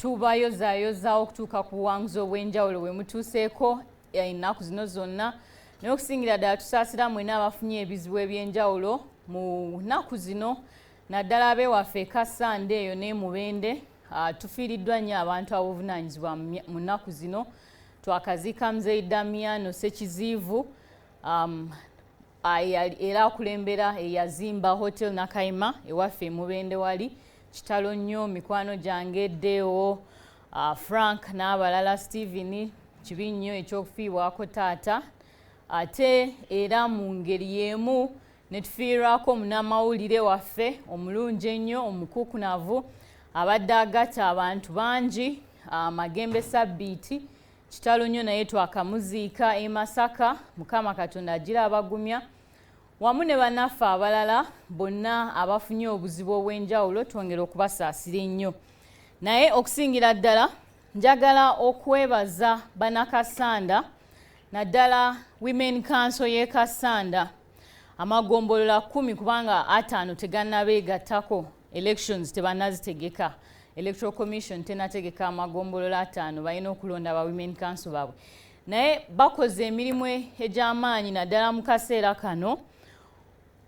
tubayozayoza okutuuka ku buwanguzi obw'enjawulo bwe mutuuseeko ennaku zino zonna naye okusingira ddala tusaasira mwena abafunye ebizibu eby'enjawulo mu nnaku zino naddala ab'ewaffe Kasande eyo ne Mubende tufiiriddwa nnyo abantu abobuvunaanyizibwa mu nnaku zino. Twakaziika Muzeeyi Damiano Ssekiziivu era akulembera eyazimba Hotel Nakayima ewaffe Mubende wali kitalo nnyo mikwano gyange Deo Frank n'abalala Steven kibi nnyo ekyokufiibwako taata ate era mu ngeri y'emu ne tufiirwako munnamawulire waffe omulungi ennyo omukuukunavu abadde agatta abantu bangi Magembe Sabbiiti kitalo nnyo naye twakamuziika e Masaka Mukama Katonda agira abagumya wamu ne bannaffe abalala bonna abafunye obuzibu obw'enjawulo twongera okubasaasira ennyo. Naye okusingira ddala njagala okwebaza bannakasanda naddala Women Council y'e Kasanda amagombolola 10 kubanga 5 tegannabeegattako elections tebannazitegeka. Electoral Commission tenategeka amagombolola 5 balina okulonda ba Women Council baabwe. Naye bakoze emirimu egy'amaanyi naddala mu kaseera kano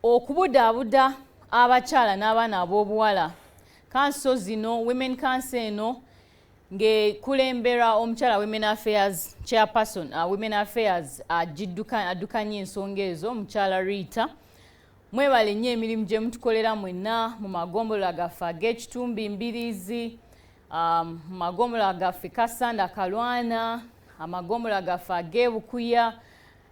okubudaabuda abakyala n'abaana ab'obuwala. Council zino Women Council eno ng'ekulemberwa omukyala Women Affairs Chairperson Women Affairs addukanya ensonga ezo omukyala Rita. Mwebale nnyo emirimu gye mutukolera mwenna mu magombolola gaffe ag'ekitumbi Mbiriizi, mu magombolola gaffe Kasanda Kalwana, amagombolola gaffe ag'ebukuya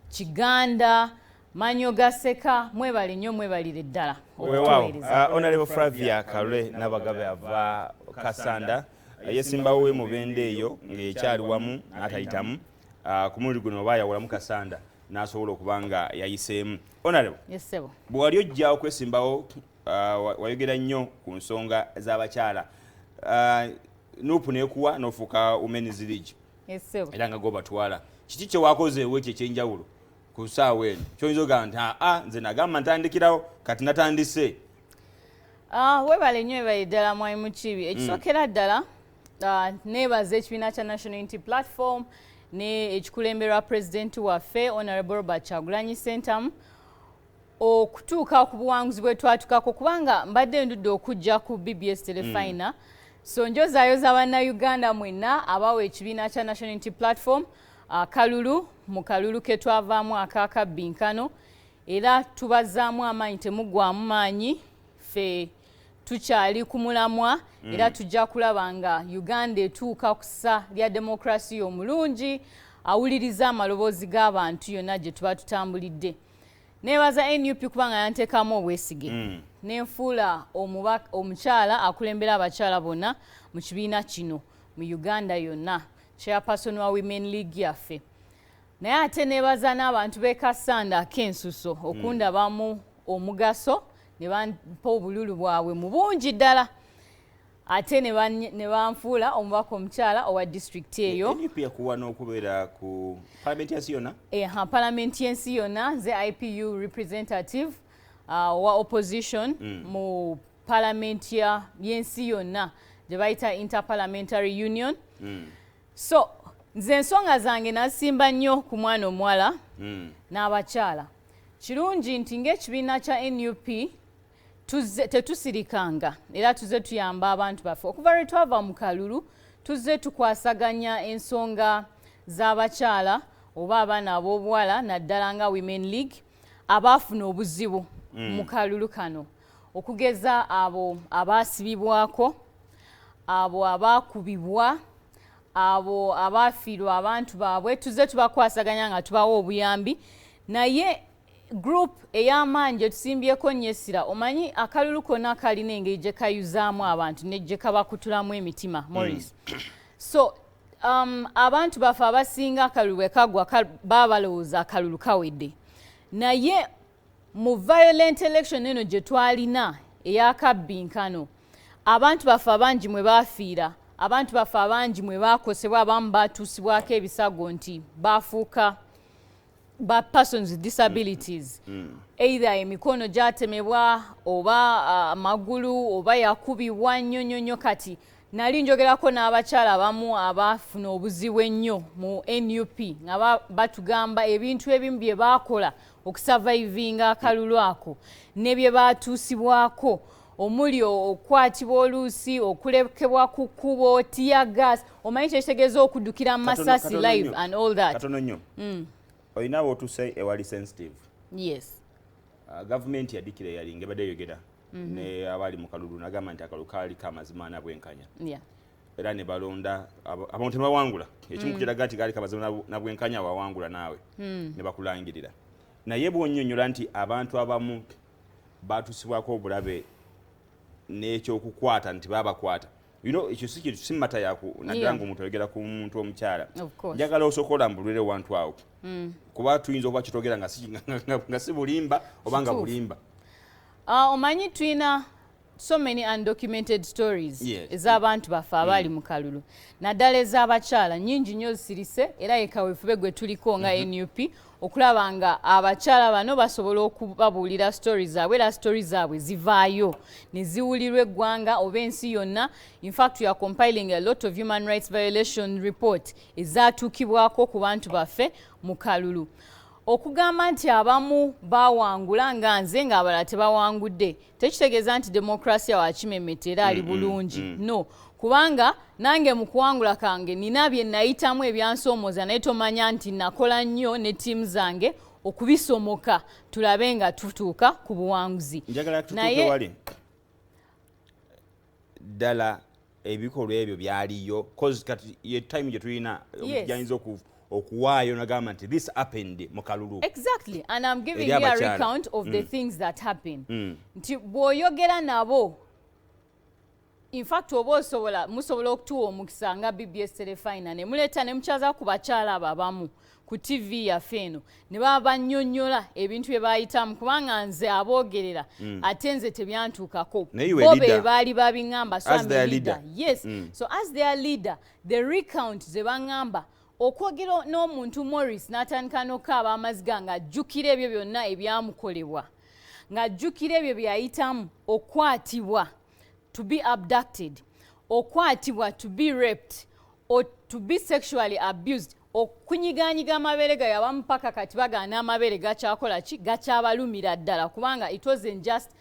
Kiganda Manyo Gaseka. Mwebale nnyo mwebalire ddala okutuweereza. Honorable Flavia Kalwe Nabagabe ava Kasanda yesimbawo we Mubende eyo ng'ekyali wamu n'atayitamu ku mulundi guno oba yawulamu Kasanda n'asobola okubanga yayiseemu. Honorable, yes, sebo. Bwe wali ojja okwesimbawo wayogera nnyo ku nsonga z'abakyala nupu neekuwa n'ofuuka Women's League. Yes, sebo. Era nga gobatwala kiki kye wakozeewo ekyo ekyenjawulo ku ssaawa eno kyoyinza ogamba nti nze nagamba ntandikirawo kati natandise? Webale nnyo ebali ddala mwami Mukibi. Ekisookera ddala neebaza ekibiina kya National Unity Platform ne ekikulemberwa President waffe Honorable Robert Kyagulanyi Ssentamu okutuuka ku buwanguzi bwe twatukako kubanga mbadde ndudde okujja ku BBS Telefina. So njozaayoza bannayuganda mwenna abawa ekibiina kya National Unity Platform kalulu mu kalulu ke twavaamu akakabbinkano era tubazaamu amaanyi temuggwaamu maanyi ffe tukyali ku mulamwa era tujja kulaba nga Uganda etuuka ku ssa lya demokrasi omulungi awuliriza amaloboozi g'abantu yonna gye tuba tutambulidde. Neebaza NUP kubanga yanteekamu obwesige n'enfuula omukyala akulembera abakyala bonna mu kibiina kino mu Uganda yonna, chairperson wa Women League yaffe. Naye ate neebaza n'abantu b'e Kasanda ak'ensuso okundabamu omugaso ne bampa obululu bwabwe mu bungi ddala ate ne banfuula omubaka omukyala owa district eyo. NUP yakuwa n'okubeera ku parliament y'ensi yonna? Parliament y'ensi yonna nze IPU representative wa opposition mu parliament y'ensi yonna gye bayita Interparliamentary Union. So nze ensonga zange nasimba nnyo ku mwana omuwala n'abakyala. Kirungi nti ng'ekibiina kya NUP tetusirikanga era tuzze tuyamba abantu baffe. Okuva lwe twava mu kalulu tuzze tukwasaganya ensonga z'abakyala oba abaana ab'obuwala naddala nga Women League abaafuna obuzibu mu kalulu kano, okugeza abo abaasibibwako, abo abaakubibwa, abo abaafiirwa abantu baabwe. Tuzze tubakwasaganya nga tubawa obuyambi. Naye group ey'amaanyi gye tusimbyeko nnyo essira, omanyi akalulu konna kalina engeri gye kayuzaamu abantu ne gye kabakutulamu emitima Morris. So abantu baffe abasinga akalulu bwe kagwa baba balowooza akalulu kawedde. Naye mu violent election eno gye twalina ey'akabbinkano abantu baffe abangi mwe baafiira, abantu baffe abangi mwe baakosebwa, abamu baatuusibwako ebisago nti baafuuka ba persons with disabilities. Either emikono gyatemebwa oba amagulu oba yakubibwa nnyo kati nali njogerako n'abakyala abamu abafuna obuzibu ennyo mu NUP nga batugamba ebintu ebimu bye baakola okusurvivinga akalulu ako ne bye baatuusibwako omuli okukwatibwa oluusi okulekebwa ku kkubo tear gas omanyi kyekitegeeza okuddukira mu masasi live and all that. Katono nnyo olina ab'otuuse ewali sensitive. Yes. Gavumenti yaddikira yalinga ebadde yogera ne abali mu kalulu nagamba nti akalulu kaali kamazima na bwenkanya. Era ne balonda abantu tebawangula ekimu kiraga nti kaali kamazima na bwenkanya wawangula naawe ne bakulangirira. Naye bw'onnyonnyola nti abantu abamu baatuusibwako obulabe n'ekyokukwata nti babakwata. Ekyo si mmata yaku naddala ng'omuntu ayogera ku muntu omukyala. Njagala osooka olambulire wantu awo. Kuba tuyinza okuba kitwogera nga si bulimba oba nga bulimba. Omanyi tulina so many undocumented stories ez'abantu baffe abali mu kalulu. Naddala ez'abakyala nnyingi nnyo zisirise era yekaweefube gwe tuliko nga NUP okulaba nga abakyala bano basobola okubabuulira stories zaabwe era stories zaabwe zivaayo ne ziwulirwa eggwanga oba ensi yonna. In fact we are compiling a lot of human rights violation report ezaatuukibwako ku bantu baffe mu kalulu. Okugamba nti abamu bawangula nga nze ng'abalala tebawangudde tekitegeeza nti demokrasiya wakimemmete era ali bulungi. No, kubanga nange mu kuwangula kange nina bye nayitamu ebyansoomooza naye tomanya nti nakola nnyo ne ttiimu zange okubisomoka tulabe nga tutuuka ku buwanguzi. Njagala tutuuke wali ddala ebikolwa ebyo byaliyo cause kati ye time gye tulina omujjanyiza okuwaayo nagamba nti this happened mu kalulu. Exactly, and I'm giving you a recount of the things that happen. Nti bw'oyogera nabo in fact oba musobola okutuwa omukisa nga BBS Telefina ne muleeta ne mukyaza ku bakyala abo abamu ku TV yaffe eno ne baba bannyonnyola ebintu bye baayitamu kubanga nze aboogerera ate nze tebyantuukako bo be baali babiŋŋamba so I'm a leader. Yes. So as their leader the recount ze baŋŋamba okwogera n'omuntu Morris n'atandika n'okaaba amaziga ng'ajjukira ebyo byonna ebyamukolebwa ng'ajjukira ebyo byayitamu okwatibwa to be abducted, okwatibwa to be raped, or to be sexually abused, okunyiganyiga amabere ga yabamu paka kati bagaana amabere gakyakola ki gakyabalumira ddala kubanga it wasn't just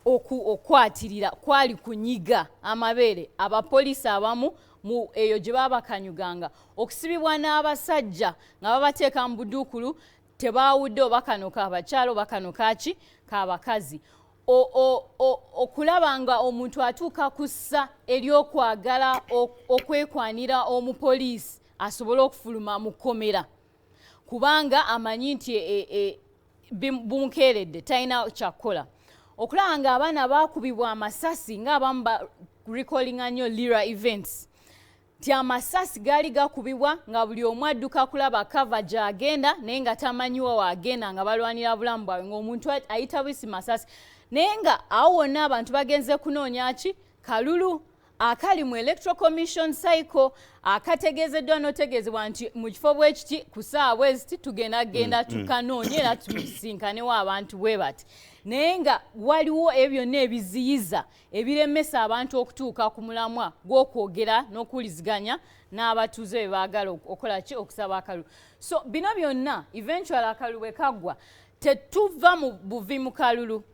okwatirira kwali kunyiga amabere. Abapoliisi abamu mu eyo gye babakanyuganga okusibibwa n'abasajja nga babateeka mu buduukulu tebaawudde oba kano k'abakyalo oba kano kaaki k'abakazi. Okulaba nga omuntu atuuka ku ssa ery'okwagala okwekwanira omupoliisi asobola okufuluma mu kkomera kubanga amanyi nti bumukeeredde talina kyakkola. Okulaba nga abaana baakubibwa amasasi ng'abamu recallinga nnyo Lira events nti amasasi gaali gakubibwa nga buli omu adduka kulaba kava gy'agenda naye nga tamanyiwa waagenda nga balwanira bulamu bwawe ng'omuntu ayita bwisi masasi. Naye nga awo wonna abantu bagenze kunoonya ki kalulu akali mu electoral commission cycle akategeezeddwa n'otegeezebwa nti mu kifo bwe kiti ku ssaawa bwe ziti tugenda tukanoonye era tusinkanewo abantu bwe bati. Naye nga waliwo ebyo byonna ebiziyiza ebiremesa abantu okutuuka ku mulamwa gw'okwogera n'okuwuliziganya n'abatuuze be baagala okukola ki okusaba akalulu. So bino byonna eventually akalulu bwe kaggwa tetuva mu buvi mu kalulu.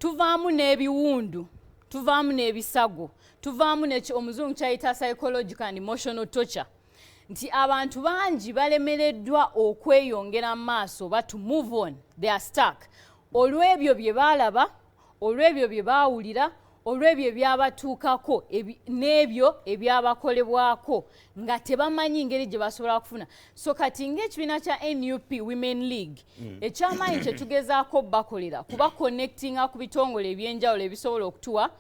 Tuvaamu n'ebiwundu, tuvaamu n'ebisago, tuvaamu omuzungu kyayita psychological and emotional torture. Nti abantu bangi balemereddwa okweyongera mu maaso oba to move on, they are stuck. Olw'ebyo bye baalaba, olw'ebyo bye baawulira, olw'ebyo ebyabatuukako n'ebyo ebyabakolebwako nga tebamanyi ngeri gye basobola kufuna. So kati ng'ekibiina kya NUP Women League ekyamaanyi kye tugezaako bakolera kuba connectinga ku bitongole ebyenjawulo ebisobola okutuwa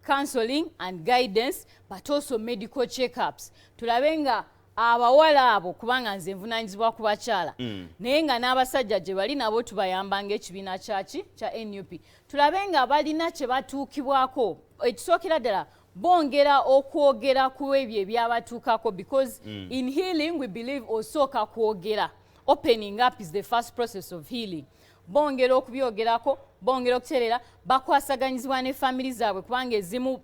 counseling and guidance but also medical check-ups. Tulabe nga abawala abo kubanga nze nvunaanyizibwa ku bakyala naye nga n'abasajja gye bali nabo tubayamba ng'ekibiina kyaki kya NUP. Tulabe nga balina kye batuukibwako ekisookera ddala bongera okwogera ku ebyo ebyabatuukako because in healing we believe osooka kwogera. Opening up is the first process of healing. bongera okubyogerako bongera okuterera bakwasaganyizibwa ne family zaabwe kubanga ezimu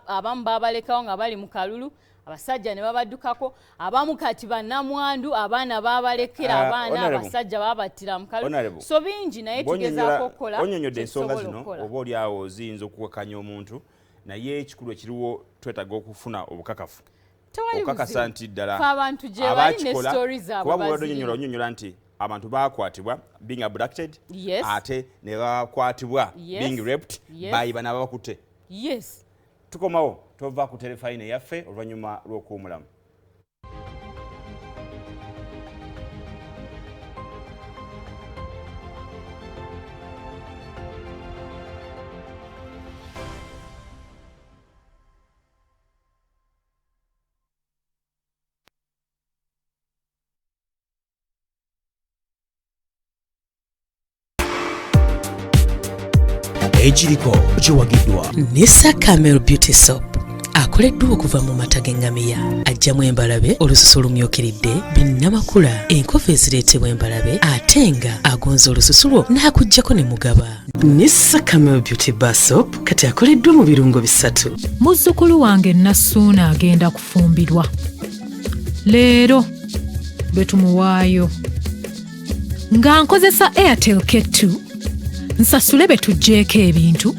abamu babalekawo nga bali mu kalulu abasajja ne babaddukako abamu kati bannamwandu abaana babalekera abaana abasajja babattira mu kalulu so bingi naye tugezaako okukola onyonyodde ensonga zino oba oli awo oyinza okuwakanya omuntu naye ekikulu ekiriwo twetaaga okufuna obukakafu okakasa nti ddala abantu gye bali ne story zaabwe bazirina onyonyola nti abantu bakwatibwa being abducted ate ne bakwatibwa being raped bayiba n'ababakutte tukomawo tova ku telefayine yaffe oluvannyuma lw'okuwumulamu Ejiriko kiwagiddwa ne Camel Beauty Soap akoleddwa okuva mu mata g'engamiya ajjamu embalabe olususu olumyukiridde binnamakula enkofu ezireetebwa embalabe ate nga agonza olususu lwo n'akuggyako ne mugaba ne Camel Beauty Bar Soap kati akoleddwa mu birungo 3 muzzukulu wange Nassuuna agenda kufumbirwa leero bwe tumuwaayo nga nkozesa Airtel K2 nsasule betugjeeko ebintu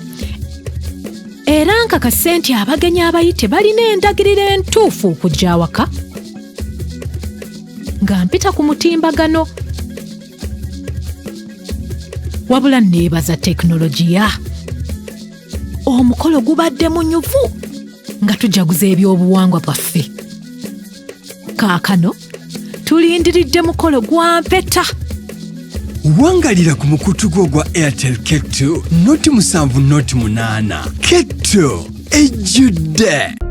era nkakase nti abagenyi abayite balina endagiriro entuufu okujja awaka nga mpita ku mutimbagano wabula neebaza tekinologiya omukolo gubadde munyuvu nga tujaguza ebyobuwangwa bwaffe kaakano tulindiridde mukolo gwa mpeta wangalira ku mukutu gwo gwa Airtel K2 noti 7 noti 8 K2 ejjudde